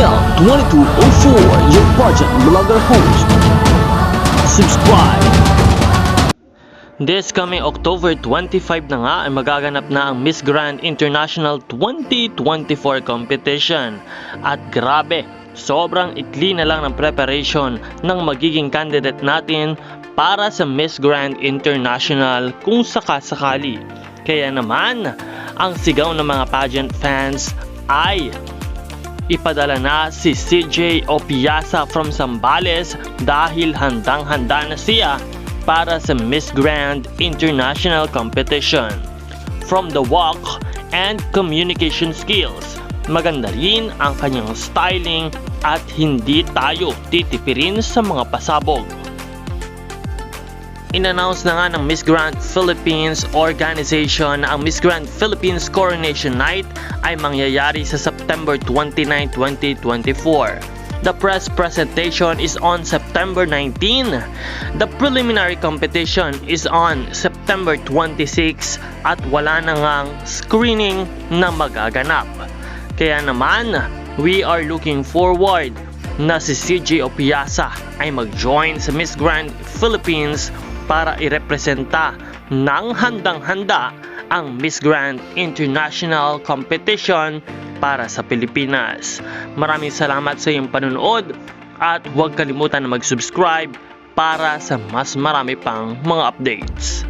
Mel 2204, your pageant blogger host. Subscribe! This coming October 25 na nga ay magaganap na ang Miss Grand International 2024 competition. At grabe, sobrang ikli na lang ng preparation ng magiging candidate natin para sa Miss Grand International kung sakasakali. Kaya naman, ang sigaw ng mga pageant fans ay ipadala na si CJ Opiasa from Zambales dahil handang-handa na siya para sa Miss Grand International competition. From the walk and communication skills, maganda rin ang kanyang styling at hindi tayo titipirin sa mga pasabog. In-announce na nga ng Miss Grand Philippines organization na ang Miss Grand Philippines Coronation Night ay mangyayari sa September 29, 2024. The press presentation is on September 19. The preliminary competition is on September 26 at wala na ngang screening na magaganap. Kaya naman, we are looking forward na si CJ Opiasa ay mag-join sa Miss Grand Philippines para irepresenta ng handang-handa ang Miss Grand International Competition para sa Pilipinas. Maraming salamat sa iyong panonood at huwag kalimutan na mag-subscribe para sa mas marami pang mga updates.